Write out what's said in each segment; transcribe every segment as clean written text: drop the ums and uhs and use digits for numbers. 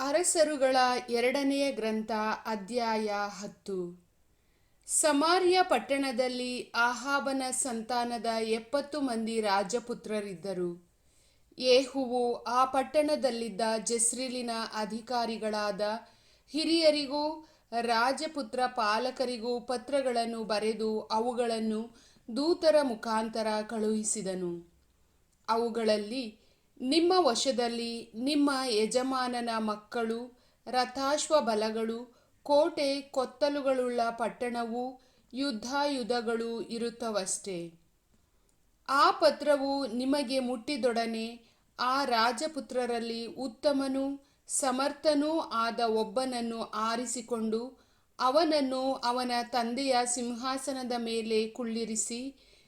ಅರಸರುಗಳ 2ನೇ ಗ್ರಂಥ ಅಧ್ಯಾಯ 10. ಸಮಾರ್ಯ ಪಟ್ಟಣದಲ್ಲಿ ಆಹಾಬನ ಸಂತಾನದ 70 ಮಂದಿ ರಾಜಪುತ್ರರಿದ್ದರು. ಯೇಹುವು ಆ ಪಟ್ಟಣದಲ್ಲಿದ್ದ ಜೆಸ್ರೇಲಿನ ಅಧಿಕಾರಿಗಳಾದ ಹಿರಿಯರಿಗೂ ರಾಜಪುತ್ರ ಪಾಲಕರಿಗೂ ಪತ್ರಗಳನ್ನು ಬರೆದು ಅವುಗಳನ್ನು ದೂತರ ಮುಖಾಂತರ ಕಳುಹಿಸಿದನು. ಅವುಗಳಲ್ಲಿ, ನಿಮ್ಮ ವಶದಲ್ಲಿ ನಿಮ್ಮ ಯಜಮಾನನ ಮಕ್ಕಳು, ರಥಾಶ್ವಬಲಗಳು, ಕೋಟೆ ಕೊತ್ತಲುಗಳುಳ್ಳ ಪಟ್ಟಣವೂ ಯುದ್ಧಾಯುಧಗಳೂ ಇರುತ್ತವಷ್ಟೆ. ಆ ಪತ್ರವು ನಿಮಗೆ ಮುಟ್ಟಿದೊಡನೆ ಆ ರಾಜಪುತ್ರರಲ್ಲಿ ಉತ್ತಮನೂ ಸಮರ್ಥನೂ ಆದ ಒಬ್ಬನನ್ನು ಆರಿಸಿಕೊಂಡು ಅವನನ್ನು ಅವನ ತಂದೆಯ ಸಿಂಹಾಸನದ ಮೇಲೆ ಕುಳ್ಳಿರಿಸಿ,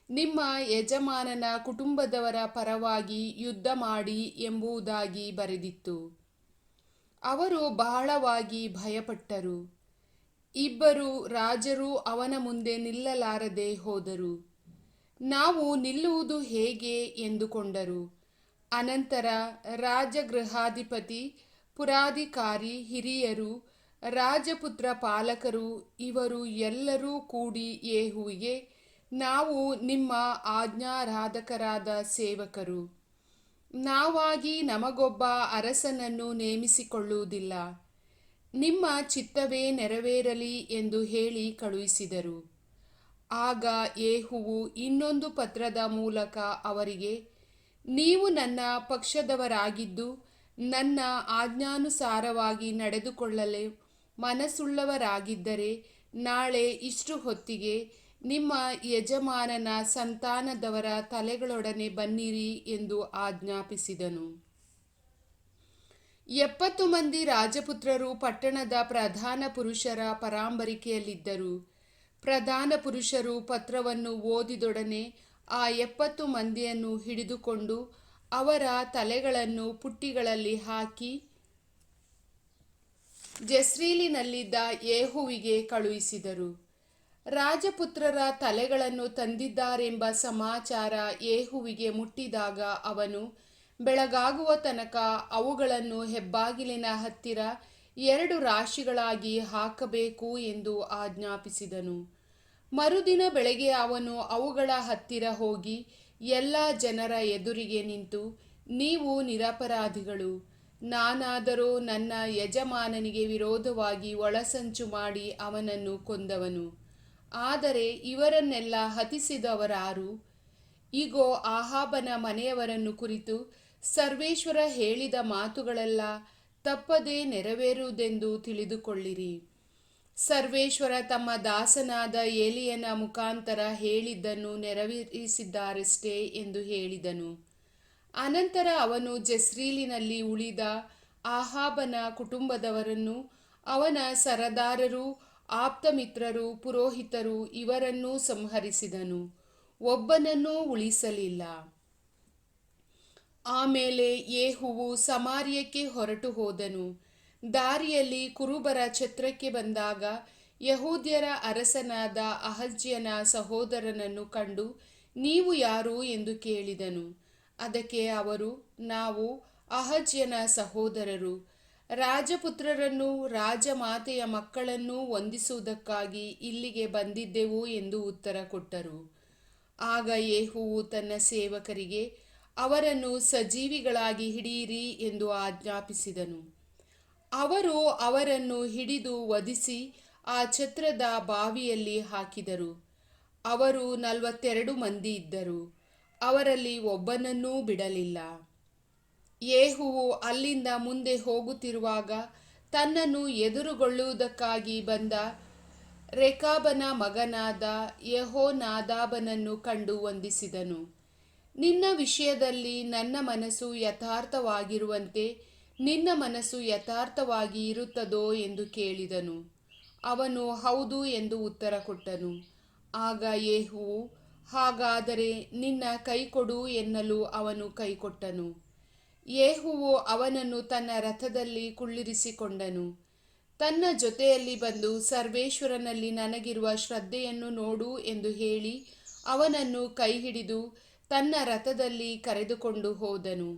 ನಿಮ್ಮ ಯಜಮಾನನ ಕುಟುಂಬದವರ ಪರವಾಗಿ ಯುದ್ಧ ಮಾಡಿ ಎಂಬುದಾಗಿ ಬರೆದಿತ್ತು. ಅವರು ಬಹಳವಾಗಿ ಭಯಪಟ್ಟರು. 2 ರಾಜರು ಅವನ ಮುಂದೆ ನಿಲ್ಲಲಾರದೆ ಹೋದರು. ನಾವು ನಿಲ್ಲುವುದು ಹೇಗೆ ಎಂದುಕೊಂಡರು. ಅನಂತರ ರಾಜಗೃಹಾಧಿಪತಿ, ಪುರಾಧಿಕಾರಿ, ಹಿರಿಯರು, ರಾಜಪುತ್ರ ಪಾಲಕರು ಇವರು ಎಲ್ಲರೂ ಕೂಡಿ ಯೇಹುವಿಗೆ, ನಾವು ನಿಮ್ಮ ಆಜ್ಞಾರಾಧಕರಾದ ಸೇವಕರು. ನಾವಾಗಿ ನಮಗೊಬ್ಬ ಅರಸನನ್ನು ನೇಮಿಸಿಕೊಳ್ಳುವುದಿಲ್ಲ. ನಿಮ್ಮ ಚಿತ್ತವೇ ನೆರವೇರಲಿ ಎಂದು ಹೇಳಿ ಕಳುಹಿಸಿದರು. ಆಗ ಯೇಹುವು ಇನ್ನೊಂದು ಪತ್ರದ ಮೂಲಕ ಅವರಿಗೆ, ನೀವು ನನ್ನ ಪಕ್ಷದವರಾಗಿದ್ದು ನನ್ನ ಆಜ್ಞಾನುಸಾರವಾಗಿ ನಡೆದುಕೊಳ್ಳಲು ಮನಸ್ಸುಳ್ಳವರಾಗಿದ್ದರೆ ನಾಳೆ ಇಷ್ಟು ಹೊತ್ತಿಗೆ ನಿಮ್ಮ ಯಜಮಾನನ ಸಂತಾನದವರ ತಲೆಗಳೊಡನೆ ಬನ್ನಿರಿ ಎಂದು ಆಜ್ಞಾಪಿಸಿದನು. 70 ಮಂದಿ ರಾಜಪುತ್ರರು ಪಟ್ಟಣದ ಪ್ರಧಾನ ಪುರುಷರ ಪರಾಂಬರಿಕೆಯಲ್ಲಿದ್ದರು. ಪ್ರಧಾನ ಪುರುಷರು ಪತ್ರವನ್ನು ಓದಿದೊಡನೆ ಆ 70 ಮಂದಿಯನ್ನು ಹಿಡಿದುಕೊಂಡು ಅವರ ತಲೆಗಳನ್ನು ಪುಟ್ಟಿಗಳಲ್ಲಿ ಹಾಕಿ ಜೆಸ್ರೇಲಿನಲ್ಲಿದ್ದ ಯೇಹುವಿಗೆ ಕಳುಹಿಸಿದರು. ರಾಜಪುತ್ರರ ತಲೆಗಳನ್ನು ತಂದಿದ್ದಾರೆಂಬ ಸಮಾಚಾರ ಯೇಹುವಿಗೆ ಮುಟ್ಟಿದಾಗ ಅವನು, ಬೆಳಗಾಗುವ ತನಕ ಅವುಗಳನ್ನು ಹೆಬ್ಬಾಗಿಲಿನ ಹತ್ತಿರ 2 ರಾಶಿಗಳಾಗಿ ಹಾಕಬೇಕು ಎಂದು ಆಜ್ಞಾಪಿಸಿದನು. ಮರುದಿನ ಬೆಳಗ್ಗೆ ಅವನು ಅವುಗಳ ಹತ್ತಿರ ಹೋಗಿ ಎಲ್ಲ ಜನರ ಎದುರಿಗೆ ನಿಂತು, ನೀವು ನಿರಪರಾಧಿಗಳು, ನಾನಾದರೋ ನನ್ನ ಯಜಮಾನನಿಗೆ ವಿರೋಧವಾಗಿ ಒಳಸಂಚು ಮಾಡಿ ಅವನನ್ನು ಕೊಂದವನು. ಆದರೆ ಇವರನ್ನೆಲ್ಲ ಹತಿಸಿದವರಾರು? ಇಗೋ, ಆಹಾಬನ ಮನೆಯವರನ್ನು ಕುರಿತು ಸರ್ವೇಶ್ವರ ಹೇಳಿದ ಮಾತುಗಳೆಲ್ಲ ತಪ್ಪದೆ ನೆರವೇರುವುದೆಂದು ತಿಳಿದುಕೊಳ್ಳಿರಿ. ಸರ್ವೇಶ್ವರ ತಮ್ಮ ದಾಸನಾದ ಎಲೀಯನ ಮುಖಾಂತರ ಹೇಳಿದ್ದನ್ನು ನೆರವೇರಿಸಿದ್ದಾರಷ್ಟೇ ಎಂದು ಹೇಳಿದನು. ಅನಂತರ ಅವನು ಜೆಸ್ರೇಲಿನಲ್ಲಿ ಉಳಿದ ಆಹಾಬನ ಕುಟುಂಬದವರನ್ನು, ಅವನ ಸರದಾರರು, ಆಪ್ತಮಿತ್ರರು, ಪುರೋಹಿತರು ಇವರನ್ನೂ ಸಂಹರಿಸಿದನು. ಒಬ್ಬನನ್ನೂ ಉಳಿಸಲಿಲ್ಲ. ಆಮೇಲೆ ಯೇಹುವು ಸಮಾರ್ಯಕ್ಕೆ ಹೊರಟು ಹೋದನು. ದಾರಿಯಲ್ಲಿ ಕುರುಬರ ಛತ್ರಕ್ಕೆ ಬಂದಾಗ ಯಹೂದ್ಯರ ಅರಸನಾದ ಅಹಜ್ಯನ ಸಹೋದರನನ್ನು ಕಂಡು, ನೀವು ಯಾರು ಎಂದು ಕೇಳಿದನು. ಅದಕ್ಕೆ ಅವರು, ನಾವು ಅಹಜ್ಯನ ಸಹೋದರರು, ರಾಜಪುತ್ರರನ್ನೂ ರಾಜಮಾತೆಯ ಮಕ್ಕಳನ್ನೂ ವಂದಿಸುವುದಕ್ಕಾಗಿ ಇಲ್ಲಿಗೆ ಬಂದಿದ್ದೆವು ಎಂದು ಉತ್ತರ ಕೊಟ್ಟರು. ಆಗ ಯೇಹುವು ತನ್ನ ಸೇವಕರಿಗೆ, ಅವರನ್ನು ಸಜೀವಿಗಳಾಗಿ ಹಿಡಿಯಿರಿ ಎಂದು ಆಜ್ಞಾಪಿಸಿದನು. ಅವರು ಅವರನ್ನು ಹಿಡಿದು ವಧಿಸಿ ಆ ಛತ್ರದ ಬಾವಿಯಲ್ಲಿ ಹಾಕಿದರು. ಅವರು 42 ಮಂದಿ ಇದ್ದರು. ಅವರಲ್ಲಿ ಒಬ್ಬನನ್ನೂ ಬಿಡಲಿಲ್ಲ. ಯೇಹುವು ಅಲ್ಲಿಂದ ಮುಂದೆ ಹೋಗುತ್ತಿರುವಾಗ ತನ್ನನ್ನು ಎದುರುಗೊಳ್ಳುವುದಕ್ಕಾಗಿ ಬಂದ ರೇಕಾಬನ ಮಗನಾದ ಯೆಹೋನಾದಾಬನನ್ನು ಕಂಡು ವಂದಿಸಿದನು. ನಿನ್ನ ವಿಷಯದಲ್ಲಿ ನನ್ನ ಮನಸ್ಸು ಯಥಾರ್ಥವಾಗಿರುವಂತೆ ನಿನ್ನ ಮನಸ್ಸು ಯಥಾರ್ಥವಾಗಿ ಇರುತ್ತದೋ ಎಂದು ಕೇಳಿದನು. ಅವನು ಹೌದು ಎಂದು ಉತ್ತರ ಕೊಟ್ಟನು. ಆಗ ಯೇಹುವು, ಹಾಗಾದರೆ ನಿನ್ನ ಕೈಕೊಡು ಎನ್ನಲು ಅವನು ಕೈಕೊಟ್ಟನು. ಯೇಹುವು ಅವನನ್ನು ತನ್ನ ರಥದಲ್ಲಿ ಕುಳ್ಳಿರಿಸಿಕೊಂಡನು. ತನ್ನ ಜೊತೆಯಲ್ಲಿ ಬಂದು, ಸರ್ವೇಶ್ವರನಲ್ಲಿ ನನಗಿರುವ ಶ್ರದ್ಧೆಯನ್ನು ನೋಡು ಎಂದು ಹೇಳಿ ಅವನನ್ನು ಕೈಹಿಡಿದು ತನ್ನ ರಥದಲ್ಲಿ ಕರೆದುಕೊಂಡು ಹೋದನು.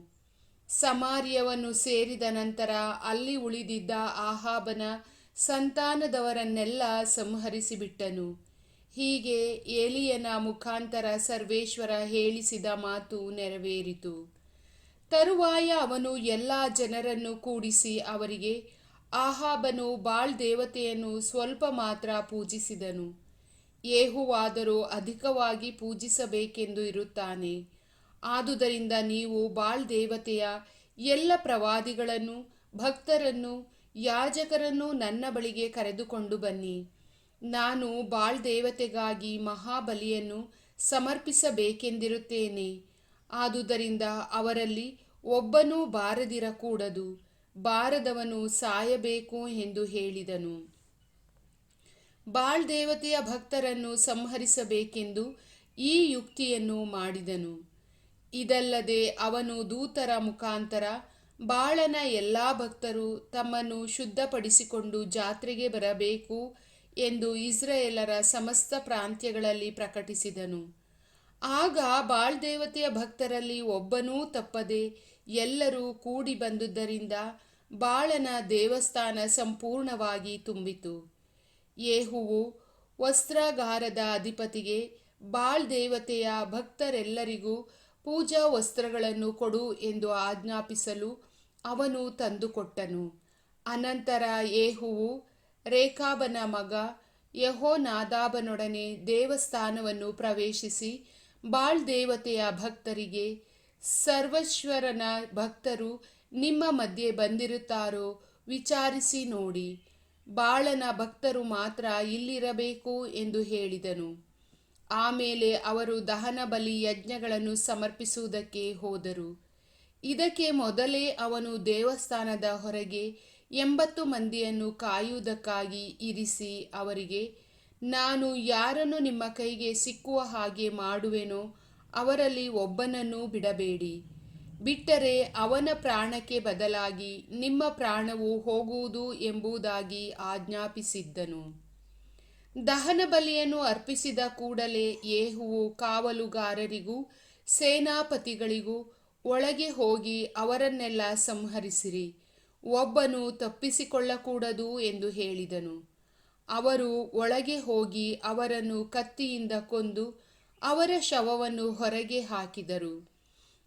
ಸಮಾರ್ಯವನ್ನು ಸೇರಿದ ನಂತರ ಅಲ್ಲಿ ಉಳಿದಿದ್ದ ಆಹಾಬನ ಸಂತಾನದವರನ್ನೆಲ್ಲ ಸಂಹರಿಸಿಬಿಟ್ಟನು. ಹೀಗೆ ಏಲಿಯನ ಮುಖಾಂತರ ಸರ್ವೇಶ್ವರ ಹೇಳಿಸಿದ ಮಾತು ನೆರವೇರಿತು. ತರುವಾಯ ಅವನು ಎಲ್ಲ ಜನರನ್ನು ಕೂಡಿಸಿ ಅವರಿಗೆ, ಆಹಾಬನು ಬಾಳ್ ದೇವತೆಯನ್ನು ಸ್ವಲ್ಪ ಮಾತ್ರ ಪೂಜಿಸಿದನು, ಯೇಹುವಾದರೋ ಅಧಿಕವಾಗಿ ಪೂಜಿಸಬೇಕೆಂದು ಇರುತ್ತಾನೆ. ಆದುದರಿಂದ ನೀವು ಬಾಳ್ ದೇವತೆಯ ಎಲ್ಲ ಪ್ರವಾದಿಗಳನ್ನು, ಭಕ್ತರನ್ನು, ಯಾಜಕರನ್ನು ನನ್ನ ಬಳಿಗೆ ಕರೆದುಕೊಂಡು ಬನ್ನಿ. ನಾನು ಬಾಳ್ ದೇವತೆಗಾಗಿ ಮಹಾಬಲಿಯನ್ನು ಸಮರ್ಪಿಸಬೇಕೆಂದಿರುತ್ತೇನೆ. ಆದುದರಿಂದ ಅವರಲ್ಲಿ ಒಬ್ಬನೂ ಬಾರದಿರಕೂಡದು, ಬಾರದವನು ಸಾಯಬೇಕು ಎಂದು ಹೇಳಿದನು. ಬಾಳ್ ದೇವತೆಯ ಭಕ್ತರನ್ನು ಸಂಹರಿಸಬೇಕೆಂದು ಈ ಯುಕ್ತಿಯನ್ನು ಮಾಡಿದನು. ಇದಲ್ಲದೆ ಅವನು ದೂತರ ಮುಖಾಂತರ ಬಾಳನ ಎಲ್ಲ ಭಕ್ತರು ತಮ್ಮನ್ನು ಶುದ್ಧಪಡಿಸಿಕೊಂಡು ಜಾತ್ರೆಗೆ ಬರಬೇಕು ಎಂದು ಇಸ್ರಾಯೇಲರ ಸಮಸ್ತ ಪ್ರಾಂತ್ಯಗಳಲ್ಲಿ ಪ್ರಕಟಿಸಿದನು. ಆಗ ಬಾಳ್ ದೇವತೆಯ ಭಕ್ತರಲ್ಲಿ ಒಬ್ಬನೂ ತಪ್ಪದೆ ಎಲ್ಲರೂ ಕೂಡಿ ಬಂದುದರಿಂದ ಬಾಳನ ದೇವಸ್ಥಾನ ಸಂಪೂರ್ಣವಾಗಿ ತುಂಬಿತು. ಯೇಹುವು ವಸ್ತ್ರಾಗಾರದ ಅಧಿಪತಿಗೆ, ಬಾಳ್ ದೇವತೆಯ ಭಕ್ತರೆಲ್ಲರಿಗೂ ಪೂಜಾ ವಸ್ತ್ರಗಳನ್ನು ಕೊಡು ಎಂದು ಆಜ್ಞಾಪಿಸಲು ಅವನು ತಂದುಕೊಟ್ಟನು. ಅನಂತರ ಯೇಹುವು ರೇಕಾಬನ ಮಗ ಯೆಹೋನಾದಾಬನೊಡನೆ ದೇವಸ್ಥಾನವನ್ನು ಪ್ರವೇಶಿಸಿ ಬಾಳ್ ದೇವತೆಯ ಭಕ್ತರಿಗೆ, ಸರ್ವೇಶ್ವರನ ಭಕ್ತರು ನಿಮ್ಮ ಮಧ್ಯೆ ಬಂದಿರುತ್ತಾರೋ ವಿಚಾರಿಸಿ ನೋಡಿ, ಬಾಳನ ಭಕ್ತರು ಮಾತ್ರ ಇಲ್ಲಿರಬೇಕು ಎಂದು ಹೇಳಿದನು. ಆಮೇಲೆ ಅವರು ದಹನ ಬಲಿ ಯಜ್ಞಗಳನ್ನು ಸಮರ್ಪಿಸುವುದಕ್ಕೆ ಹೋದರು. ಇದಕ್ಕೆ ಮೊದಲೇ ಅವನು ದೇವಸ್ಥಾನದ ಹೊರಗೆ 80 ಮಂದಿಯನ್ನು ಕಾಯುವುದಕ್ಕಾಗಿ ಇರಿಸಿ ಅವರಿಗೆ, ನಾನು ಯಾರನ್ನು ನಿಮ್ಮ ಕೈಗೆ ಸಿಕ್ಕುವ ಹಾಗೆ ಮಾಡುವೆನೋ ಅವರಲ್ಲಿ ಒಬ್ಬನನ್ನೂ ಬಿಡಬೇಡಿ, ಬಿಟ್ಟರೆ ಅವನ ಪ್ರಾಣಕ್ಕೆ ಬದಲಾಗಿ ನಿಮ್ಮ ಪ್ರಾಣವು ಹೋಗುವುದು ಎಂಬುದಾಗಿ ಆಜ್ಞಾಪಿಸಿದ್ದನು. ದಹನ ಬಲಿಯನ್ನು ಅರ್ಪಿಸಿದ ಕೂಡಲೇ ಯೇಹುವು ಕಾವಲುಗಾರರಿಗೂ ಸೇನಾಪತಿಗಳಿಗೂ, ಒಳಗೆ ಹೋಗಿ ಅವರನ್ನೆಲ್ಲ ಸಂಹರಿಸಿರಿ, ಒಬ್ಬನು ತಪ್ಪಿಸಿಕೊಳ್ಳಕೂಡದು ಎಂದು ಹೇಳಿದನು. ಅವರು ಒಳಗೆ ಹೋಗಿ ಅವರನ್ನು ಕತ್ತಿಯಿಂದ ಕೊಂದು ಅವರ ಶವವನ್ನು ಹೊರಗೆ ಹಾಕಿದರು.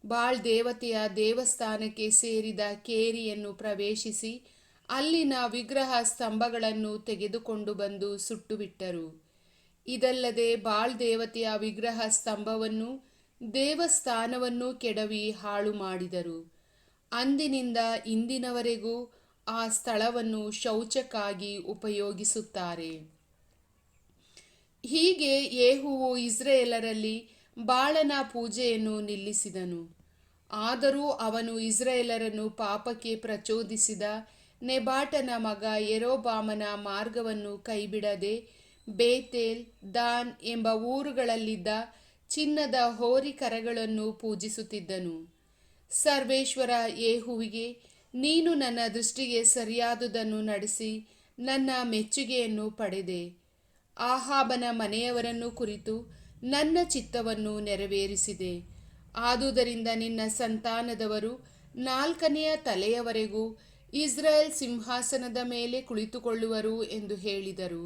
ಬಾಳ್ ದೇವತೆಯ ದೇವಸ್ಥಾನಕ್ಕೆ ಸೇರಿದ ಕೇರಿಯನ್ನು ಪ್ರವೇಶಿಸಿ ಅಲ್ಲಿನ ವಿಗ್ರಹ ಸ್ತಂಭಗಳನ್ನು ತೆಗೆದುಕೊಂಡು ಬಂದು ಸುಟ್ಟುಬಿಟ್ಟರು. ಇದಲ್ಲದೆ ಬಾಳ್ ದೇವತೆಯ ವಿಗ್ರಹ ಸ್ತಂಭವನ್ನು ದೇವಸ್ಥಾನವನ್ನು ಕೆಡವಿ ಹಾಳು ಮಾಡಿದರು. ಅಂದಿನಿಂದ ಇಂದಿನವರೆಗೂ ಆ ಸ್ಥಳವನ್ನು ಶೌಚಕ್ಕಾಗಿ ಉಪಯೋಗಿಸುತ್ತಾರೆ. ಹೀಗೆ ಯೇಹುವು ಇಸ್ರಾಯೇಲರಲ್ಲಿ ಬಾಳನ ಪೂಜೆಯನ್ನು ನಿಲ್ಲಿಸಿದನು. ಆದರೂ ಅವನು ಇಸ್ರಾಯೇಲರನ್ನು ಪಾಪಕ್ಕೆ ಪ್ರಚೋದಿಸಿದ ನೆಬಾಟನ ಮಗ ಯೆರೋಬಾಮನ ಮಾರ್ಗವನ್ನು ಕೈಬಿಡದೆ ಬೇತೇಲ್, ದಾನ್ ಎಂಬ ಊರುಗಳಲ್ಲಿದ್ದ ಚಿನ್ನದ ಹೋರಿಕರಗಳನ್ನು ಪೂಜಿಸುತ್ತಿದ್ದನು. ಸರ್ವೇಶ್ವರ ಯೇಹುವಿಗೆ, ನೀನು ನನ್ನ ದೃಷ್ಟಿಗೆ ಸರಿಯಾದುದನ್ನು ನಡೆಸಿ ನನ್ನ ಮೆಚ್ಚುಗೆಯನ್ನು ಪಡೆದೆ. ಆಹಾಬನ ಮನೆಯವರನ್ನು ಕುರಿತು ನನ್ನ ಚಿತ್ತವನ್ನು ನೆರವೇರಿಸಿದೆ. ಆದುದರಿಂದ ನಿನ್ನ ಸಂತಾನದವರು 4ನೆಯ ತಲೆಯವರೆಗೂ ಇಸ್ರಾಯೇಲ್ ಸಿಂಹಾಸನದ ಮೇಲೆ ಕುಳಿತುಕೊಳ್ಳುವರು ಎಂದು ಹೇಳಿದರು.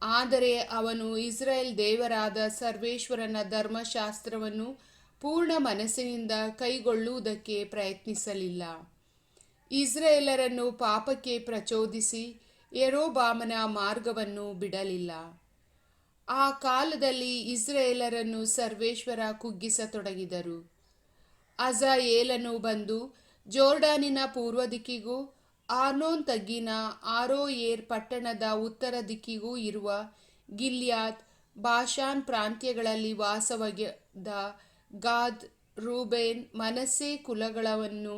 ಆದರೆ ಅವನು ಇಸ್ರಾಯೇಲ್ ದೇವರಾದ ಸರ್ವೇಶ್ವರನ ಧರ್ಮಶಾಸ್ತ್ರವನ್ನು ಪೂರ್ಣ ಮನಸ್ಸಿನಿಂದ ಕೈಗೊಳ್ಳುವುದಕ್ಕೆ ಪ್ರಯತ್ನಿಸಲಿಲ್ಲ. ಇಸ್ರಾಯೇಲರನ್ನು ಪಾಪಕ್ಕೆ ಪ್ರಚೋದಿಸಿ ಯೆರೋಬಾಮನ ಮಾರ್ಗವನ್ನು ಬಿಡಲಿಲ್ಲ. ಆ ಕಾಲದಲ್ಲಿ ಇಸ್ರಾಯೇಲರನ್ನು ಸರ್ವೇಶ್ವರ ಕುಗ್ಗಿಸತೊಡಗಿದರು. ಅಜಾಯೇಲನು ಬಂದು ಜೋರ್ಡಾನಿನ ಪೂರ್ವ ದಿಕ್ಕಿಗೂ ಆರ್ನೋನ್ ತಗ್ಗಿನ ಆರೋಯೇರ್ ಪಟ್ಟಣದ ಉತ್ತರ ದಿಕ್ಕಿಗೂ ಇರುವ ಗಿಲ್ಯಾದ್, ಬಾಷಾನ್ ಪ್ರಾಂತ್ಯಗಳಲ್ಲಿ ವಾಸವಾಗಿದ್ದ ಗಾದ್, ರೂಬೇನ್, ಮನಸ್ಸೆ ಕುಲಗಳವನ್ನೂ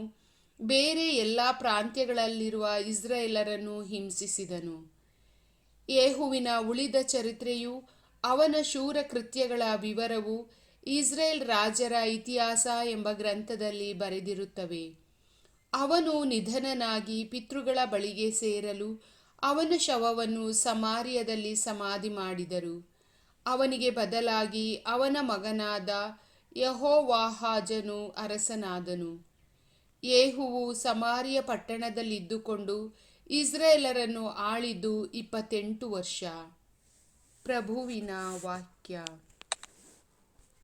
ಬೇರೆ ಎಲ್ಲ ಪ್ರಾಂತ್ಯಗಳಲ್ಲಿರುವ ಇಸ್ರಾಯೇಲರನ್ನು ಹಿಂಸಿಸಿದನು. ಯೇಹುವಿನ ಉಳಿದ ಚರಿತ್ರೆಯೂ ಅವನ ಶೂರ ಕೃತ್ಯಗಳ ವಿವರವೂ ಇಸ್ರಾಯೇಲ್ ರಾಜರ ಇತಿಹಾಸ ಎಂಬ ಗ್ರಂಥದಲ್ಲಿ ಬರೆದಿರುತ್ತವೆ. ಅವನು ನಿಧನನಾಗಿ ಪಿತೃಗಳ ಬಳಿಗೆ ಸೇರಲು ಅವನ ಶವವನ್ನು ಸಮಾರ್ಯದಲ್ಲಿ ಸಮಾಧಿ ಮಾಡಿದರು. ಅವನಿಗೆ ಬದಲಾಗಿ ಅವನ ಮಗನಾದ ಯೆಹೋವಾಹಾಜನು ಅರಸನಾದನು. ಯೇಹುವು ಸಮಾರ್ಯ ಪಟ್ಟಣದಲ್ಲಿದ್ದುಕೊಂಡು ಇಸ್ರಾಯೇಲರನ್ನು ಆಳಿದ್ದು 28 ವರ್ಷ. ಪ್ರಭುವಿನ ವಾಕ್ಯ.